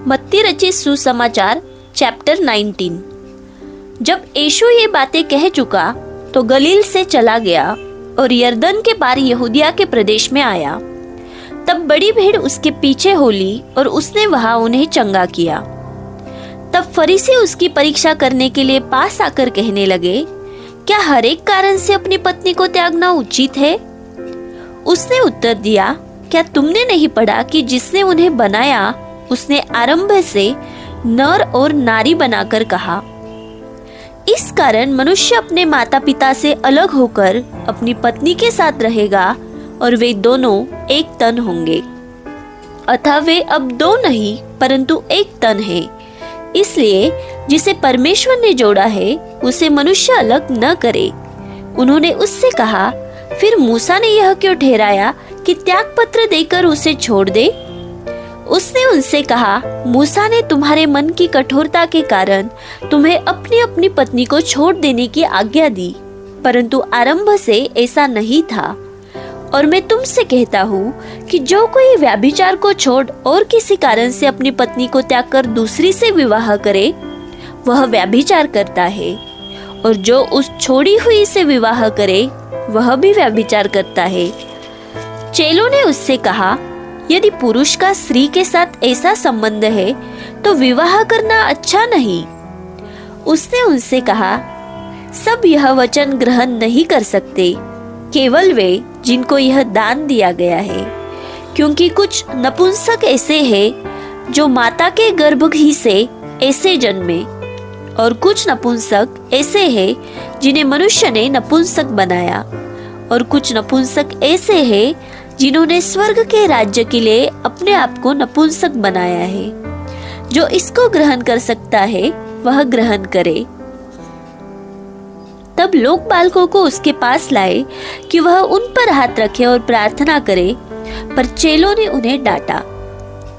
मत्ती रचित सुसमाचार चैप्टर 19। जब यीशु ये बातें कह चुका तो गलील से चला गया और यरदन के पार यहूदिया के प्रदेश में आया। तब बड़ी भीड़ उसके पीछे हो ली और उसने वहां उन्हें चंगा किया। तब फरीसी उसकी परीक्षा करने के लिए पास आकर कहने लगे, क्या हर एक कारण से अपनी पत्नी को त्यागना उचित है? उसने उत्तर दिया, क्या तुमने नहीं पढ़ा कि जिसने उन्हें बनाया उसने आरंभ से नर और नारी बनाकर कहा। इस कारण मनुष्य अपने माता पिता से अलग होकर अपनी पत्नी के साथ रहेगा और वे दोनों एक तन होंगे। अतः वे अब दो नहीं परंतु एक तन है। इसलिए जिसे परमेश्वर ने जोड़ा है उसे मनुष्य अलग न करे। उन्होंने उससे कहा, फिर मूसा ने यह क्यों ठहराया कि त्याग पत्र देकर उसे छोड़ दे? उसने उनसे कहा, मूसा ने तुम्हारे मन की कठोरता के कारण तुम्हें अपनी अपनी पत्नी को छोड़ देने की आज्ञा दी, परंतु आरंभ से ऐसा नहीं था। और मैं तुमसे कहता हूँ कि जो कोई व्यभिचार को छोड़ और किसी कारण से अपनी पत्नी को त्याग कर दूसरी से विवाह करे, वह व्यभिचार करता है, और जो उस छोड़ी हुई से विवाह करे वह भी व्यभिचार करता है। चेलों ने उससे कहा, यदि पुरुष का स्त्री के साथ ऐसा संबंध है तो विवाह करना अच्छा नहीं। उसने उनसे कहा, सब यह वचन ग्रहण नहीं कर सकते, केवल वे जिनको यह दान दिया गया है। क्योंकि कुछ नपुंसक ऐसे हैं जो माता के गर्भ ही से ऐसे जन्मे, और कुछ नपुंसक ऐसे हैं जिन्हें मनुष्य ने नपुंसक बनाया, और कुछ नपुंसक ऐसे हैं जिन्होंने स्वर्ग के राज्य के लिए अपने आप को नपुंसक बनाया है। जो इसको ग्रहण कर सकता है वह ग्रहण करे। तब लोग बालकों को उसके पास लाए कि वह उन पर हाथ रखे और प्रार्थना करे, पर चेलों ने उन्हें डांटा।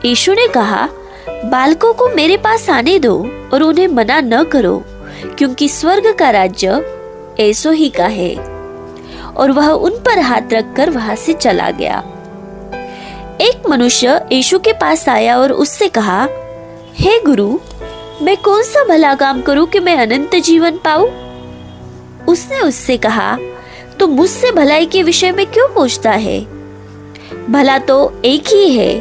यीशु ने कहा, बालकों को मेरे पास आने दो और उन्हें मना न करो, क्योंकि स्वर्ग का राज्य ऐसो ही का है। और वह उन पर हाथ रखकर वहां से चला गया। एक मनुष्य यीशु के पास आया और उससे कहा, हे गुरु, मैं कौन सा भला काम करूं कि मैं अनंत जीवन पाऊं? उसने उससे कहा, तो मुझसे भलाई के विषय में क्यों पूछता है? भला तो एक ही है,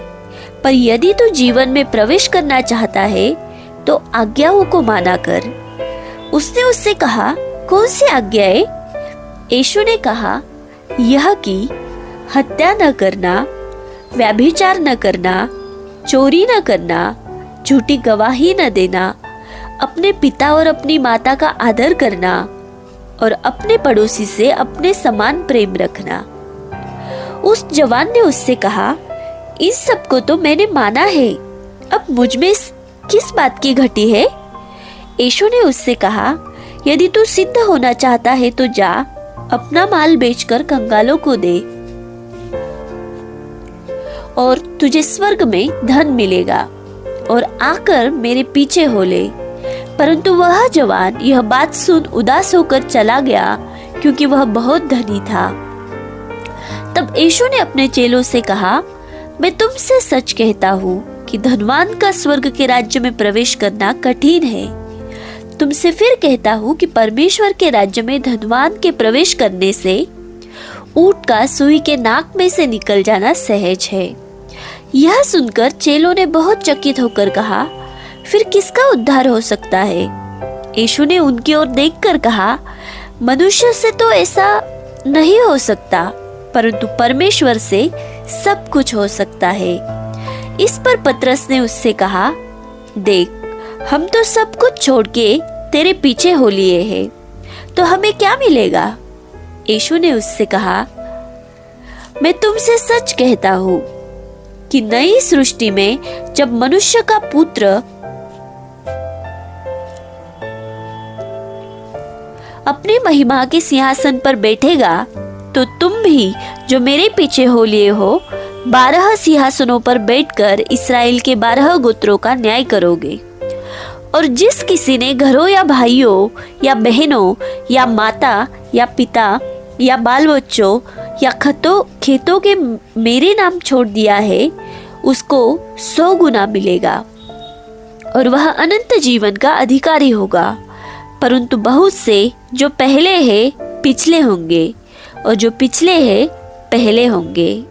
पर यदि तू जीवन में प्रवेश करना चाहता है तो आज्ञाओं को माना कर। उसने उससे कहा, कौन सी आज्ञा है? यीशु ने कहा, यह कि हत्या न करना, व्यभिचार न करना, चोरी न करना, झूठी गवाही न देना, अपने पिता और अपनी माता का आदर करना, और अपने पड़ोसी से अपने समान प्रेम रखना। उस जवान ने उससे कहा, इन सबको तो मैंने माना है, अब मुझ में किस बात की घटी है? यीशु ने उससे कहा, यदि तू सिद्ध होना चाहता है तो जा, अपना माल बेचकर कंगालों को दे, और तुझे स्वर्ग में धन मिलेगा, और आकर मेरे पीछे हो ले। परंतु वह जवान यह बात सुन उदास होकर चला गया, क्योंकि वह बहुत धनी था। तब यीशु ने अपने चेलों से कहा, मैं तुमसे सच कहता हूँ कि धनवान का स्वर्ग के राज्य में प्रवेश करना कठिन है। तुमसे फिर कहता हूँ कि परमेश्वर के राज्य में धनवान के प्रवेश करने से ऊंट का सुई के नाक में से निकल जाना सहज है। यह सुनकर चेलों ने बहुत चकित होकर कहा, फिर किसका उद्धार हो सकता है? यीशु ने उनकी ओर देखकर कहा, मनुष्य से तो ऐसा नहीं हो सकता, परंतु परमेश्वर से सब कुछ हो सकता है। इस पर पतरस ने उससे कहा, देख, हम तो सब कुछ छोड़ के तेरे पीछे हो लिए हैं, तो हमें क्या मिलेगा? यीशु ने उससे कहा, मैं तुमसे सच कहता हूँ कि नई सृष्टि में जब मनुष्य का पुत्र अपनी महिमा के सिंहासन पर बैठेगा, तो तुम भी जो मेरे पीछे हो लिए हो 12 सिंहासनों पर बैठकर इस्राएल के 12 गोत्रों का न्याय करोगे। और जिस किसी ने घरों या भाइयों या बहनों या माता या पिता या बाल बच्चों या खेतों के मेरे नाम छोड़ दिया है, उसको 100 गुना मिलेगा और वह अनंत जीवन का अधिकारी होगा। परंतु बहुत से जो पहले हैं पिछले होंगे और जो पिछले हैं पहले होंगे।